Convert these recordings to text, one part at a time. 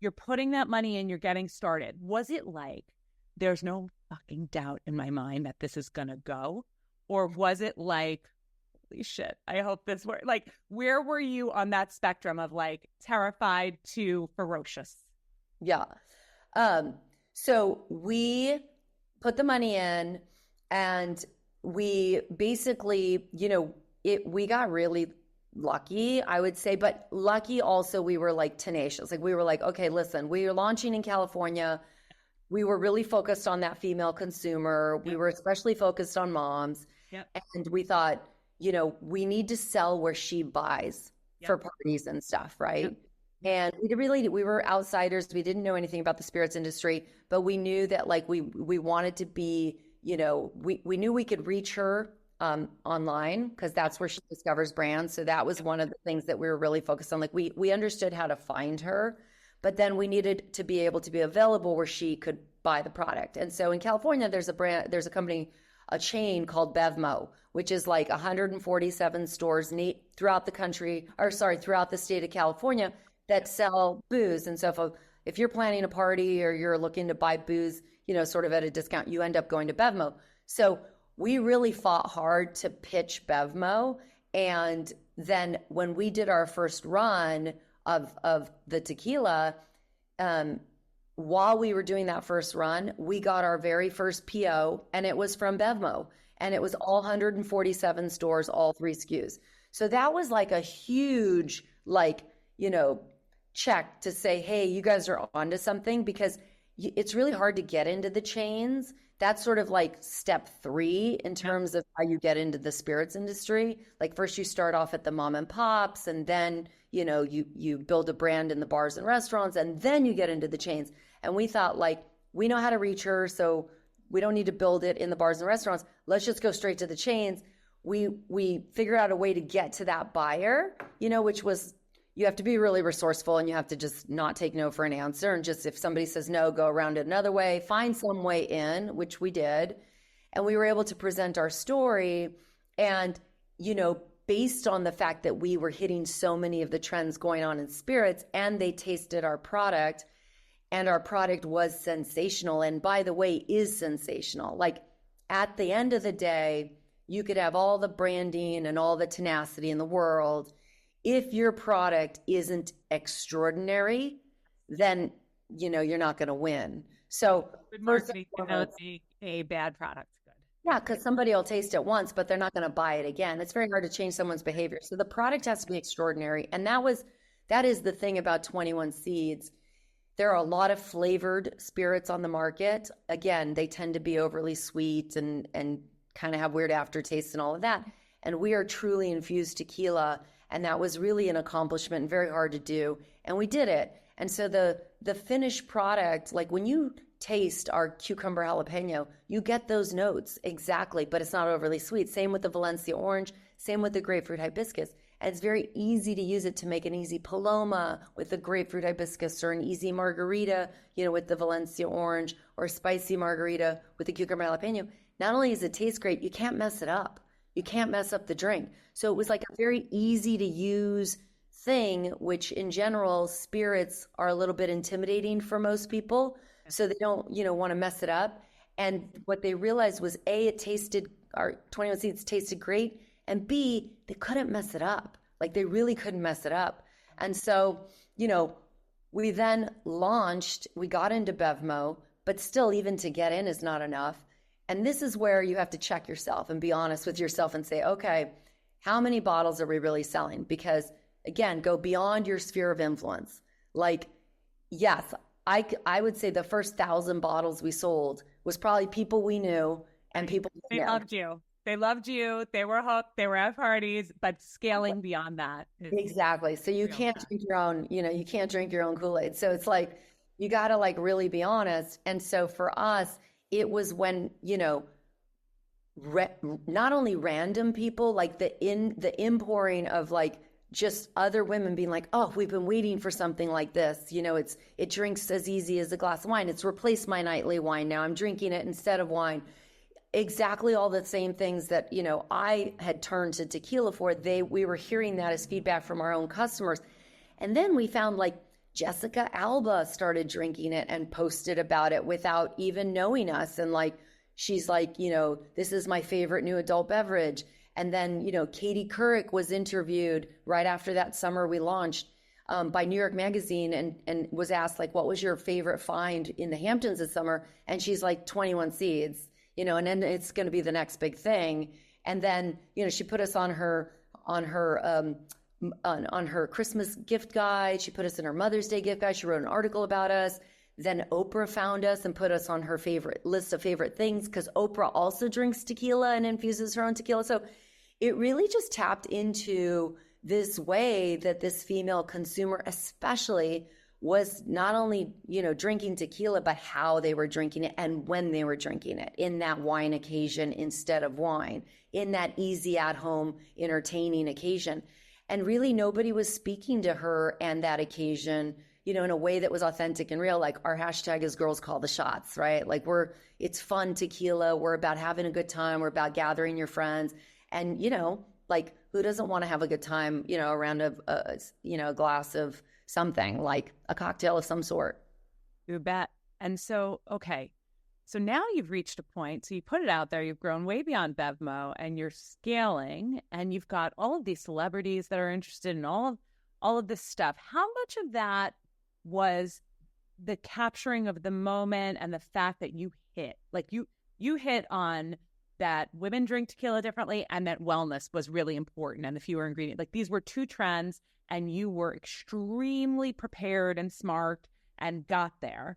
you're putting that money in, you're getting started. Was it like, there's no fucking doubt in my mind that this is going to go? Or was it like, holy shit, I hope this works? Like, where were you on that spectrum of like terrified to ferocious? Yeah. So we put the money in, and we basically, we got really lucky, I would say, but lucky also, we were like tenacious. Like we were like, okay, listen, we are launching in California. We were really focused on that female consumer. We were especially focused on moms. Yep. And we thought, we need to sell where she buys for parties and stuff, right? And we were outsiders. We didn't know anything about the spirits industry, but we knew that like we wanted to be, we knew we could reach her online, because that's where she discovers brands. So that was one of the things that we were really focused on. Like we understood how to find her, but then we needed to be able to be available where she could buy the product. And so in California, there's a company, a chain called Bevmo, which is like 147 stores throughout the country, throughout the state of California, that sell booze. And so if you're planning a party or you're looking to buy booze, sort of at a discount, you end up going to Bevmo. So we really fought hard to pitch Bevmo. And then when we did our first run of the tequila, while we were doing that first run, we got our very first PO, and it was from Bevmo, and it was all 147 stores, all 3 SKUs. So that was like a huge, check to say, hey, you guys are onto something, because it's really hard to get into the chains. That's sort of like step 3 in terms of how you get into the spirits industry. Like first you start off at the mom and pops, and then, you build a brand in the bars and restaurants, and then you get into the chains. And we thought, like, we know how to reach her, so we don't need to build it in the bars and restaurants. Let's just go straight to the chains. We figured out a way to get to that buyer, which was, you have to be really resourceful, and you have to just not take no for an answer. And just, if somebody says no, go around it another way, find some way in, which we did. And we were able to present our story. And, based on the fact that we were hitting so many of the trends going on in spirits, and they tasted our product, and our product was sensational. And by the way, is sensational. Like at the end of the day, you could have all the branding and all the tenacity in the world. If your product isn't extraordinary, then, you're not going to win. So good marketing cannot be a bad product. Good. Yeah, because somebody will taste it once, but they're not going to buy it again. It's very hard to change someone's behavior. So the product has to be extraordinary. And that is the thing about 21 Seeds. There are a lot of flavored spirits on the market. Again, they tend to be overly sweet and kind of have weird aftertastes and all of that. And we are truly infused tequila. And that was really an accomplishment and very hard to do. And we did it. And so the finished product, like when you taste our cucumber jalapeno, you get those notes exactly, but it's not overly sweet. Same with the Valencia orange, same with the grapefruit hibiscus. And it's very easy to use it to make an easy paloma with the grapefruit hibiscus, or an easy margarita, with the Valencia orange, or spicy margarita with the cucumber jalapeno. Not only does it taste great, you can't mess it up. You can't mess up the drink. So it was like a very easy to use thing, which in general, spirits are a little bit intimidating for most people. So they don't, want to mess it up. And what they realized was A, our 21 Seeds tasted great. And B, they couldn't mess it up. Like they really couldn't mess it up. And so, we then launched, we got into Bevmo, but still even to get in is not enough. And this is where you have to check yourself and be honest with yourself and say, okay, how many bottles are we really selling? Because again, go beyond your sphere of influence. Like, yes, I would say the first 1,000 bottles we sold was probably people we knew and people they loved you. They loved you. They were hooked. They were at parties, but scaling beyond that. Exactly. So you can't drink your own, you can't drink your own Kool-Aid. So it's like, you got to like really be honest. And so for us, it was when, not only random people, like the impouring of like just other women being like, oh, we've been waiting for something like this. It drinks as easy as a glass of wine. It's replaced my nightly wine. Now I'm drinking it instead of wine. Exactly all the same things that, I had turned to tequila for. We were hearing that as feedback from our own customers. And then we found like Jessica Alba started drinking it and posted about it without even knowing us. And like, she's like, this is my favorite new adult beverage. And then, Katie Couric was interviewed right after that summer we launched by New York Magazine and was asked, like, what was your favorite find in the Hamptons this summer? And she's like, 21 Seeds, and then it's going to be the next big thing. And then, she put us on her Christmas gift guide. She put us in her Mother's Day gift guide. She wrote an article about us. Then Oprah found us and put us on her favorite list of favorite things, because Oprah also drinks tequila and infuses her own tequila. So it really just tapped into this way that this female consumer especially was not only, drinking tequila, but how they were drinking it and when they were drinking it, in that wine occasion instead of wine, in that easy at home entertaining occasion. And really nobody was speaking to her and that occasion, in a way that was authentic and real. Like, our hashtag is girls call the shots, right? Like, it's fun tequila. We're about having a good time. We're about gathering your friends. And, like, who doesn't want to have a good time, around a glass of something, like a cocktail of some sort. You bet. And so, okay. So now you've reached a point. So you put it out there, you've grown way beyond Bevmo, and you're scaling, and you've got all of these celebrities that are interested in all of this stuff. How much of that was the capturing of the moment and the fact that you hit on that women drink tequila differently and that wellness was really important and the fewer ingredients? Like, these were two trends and you were extremely prepared and smart and got there.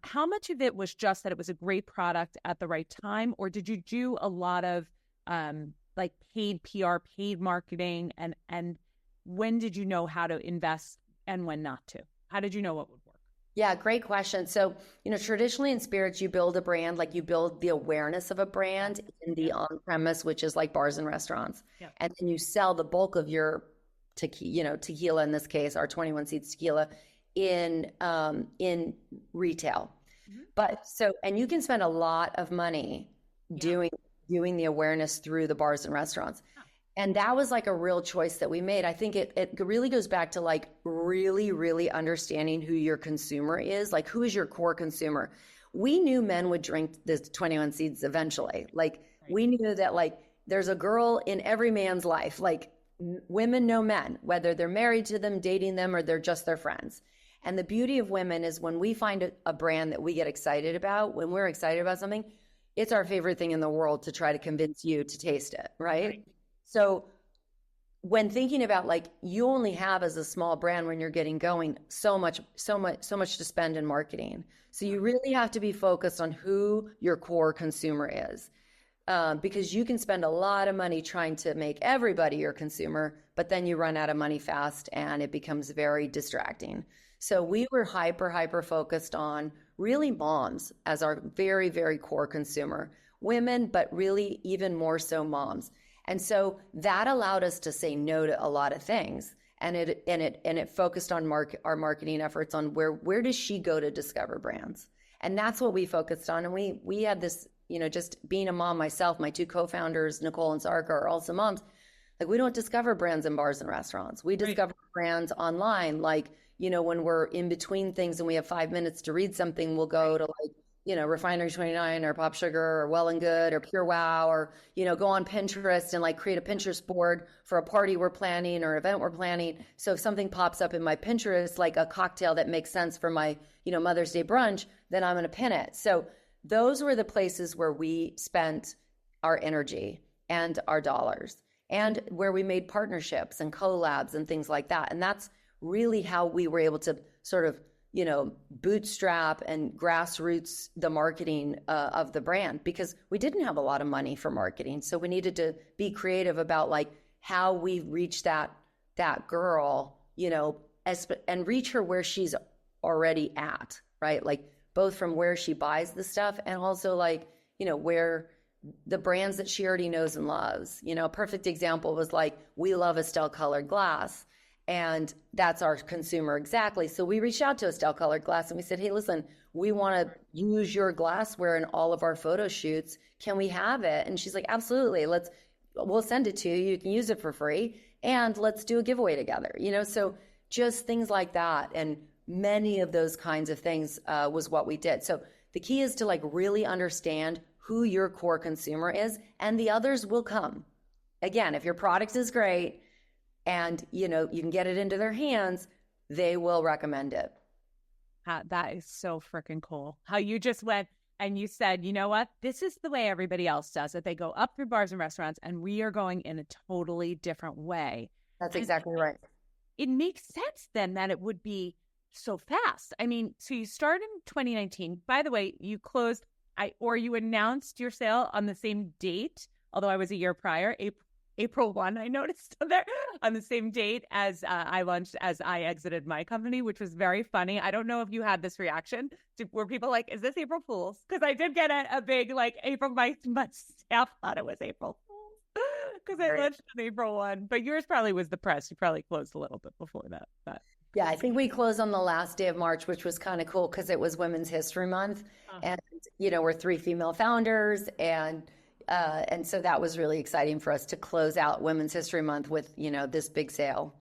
How much of it was just that it was a great product at the right time, or did you do a lot of like paid PR, paid marketing, and when did you know how to invest and when not to? How did you know what would work? Yeah, great question. So, traditionally in spirits, you build a brand, like you build the awareness of a brand in the on-premise, which is like bars and restaurants. Yeah. And then you sell the bulk of your tequila, in this case, our 21 Seeds tequila, in retail. Mm-hmm. But and you can spend a lot of money doing the awareness through the bars and restaurants. And that was like a real choice that we made. I think it really goes back to like really, really understanding who your consumer is, like who is your core consumer. We knew men would drink the 21 Seeds eventually. Like, we knew that like there's a girl in every man's life. Like, women know men, whether they're married to them, dating them, or they're just their friends. And the beauty of women is when we find a brand that we get excited about, when we're excited about something, it's our favorite thing in the world to try to convince you to taste it, right? So when thinking about, like, you only have, as a small brand, when you're getting going, so much to spend in marketing. So you really have to be focused on who your core consumer is, because you can spend a lot of money trying to make everybody your consumer, but then you run out of money fast and it becomes very distracting. So we were hyper focused on really moms as our very, very core consumer, women, but really even more so moms. And so that allowed us to say no to a lot of things. And it focused on our marketing efforts on where does she go to discover brands? And that's what we focused on. And we had this, just being a mom myself, my two co-founders, Nicole and Sarka, are also moms. Like, we don't discover brands in bars and restaurants. We discover brands online. Like, when we're in between things and we have 5 minutes to read something, we'll go to like, Refinery 29 or Pop Sugar or Well and Good or Pure Wow, or, go on Pinterest and like create a Pinterest board for a party we're planning or event we're planning. So if something pops up in my Pinterest, like a cocktail that makes sense for my, Mother's Day brunch, then I'm going to pin it. So those were the places where we spent our energy and our dollars, and where we made partnerships and collabs and things like that. And that's really how we were able to sort of, bootstrap and grassroots the marketing of the brand, because we didn't have a lot of money for marketing. So we needed to be creative about like how we reach that girl, and reach her where she's already at, right? Like, both from where she buys the stuff and also like, where the brands that she already knows and loves. A perfect example was like, we love Estelle colored glass. And that's our consumer exactly. So we reached out to Estelle Colored Glass and we said, hey, listen, we want to use your glassware in all of our photo shoots. Can we have it? And she's like, absolutely. We'll send it to you. You can use it for free. And let's do a giveaway together. So just things like that. And many of those kinds of things was what we did. So the key is to like really understand who your core consumer is, and the others will come. Again, if your product is great and you can get it into their hands, they will recommend it. That is so freaking cool. How you just went and you said, you know what? This is the way everybody else does it. They go up through bars and restaurants, and we are going in a totally different way. That's exactly right. It makes sense then that it would be so fast. I mean, so you started in 2019. By the way, you closed, or you announced your sale on the same date, although I was a year prior, April 1, I noticed there on the same date as I exited my company, which was very funny. I don't know if you had this reaction. Were people like, is this April Fool's? Because I did get a big, like, April, my staff thought it was April Fool's because I launched on April 1. But yours probably was the press. You probably closed a little bit before that. But yeah, I think we closed on the last day of March, which was kind of cool because it was Women's History Month. And, we're 3 female founders, and so that was really exciting for us to close out Women's History Month with, this big sale.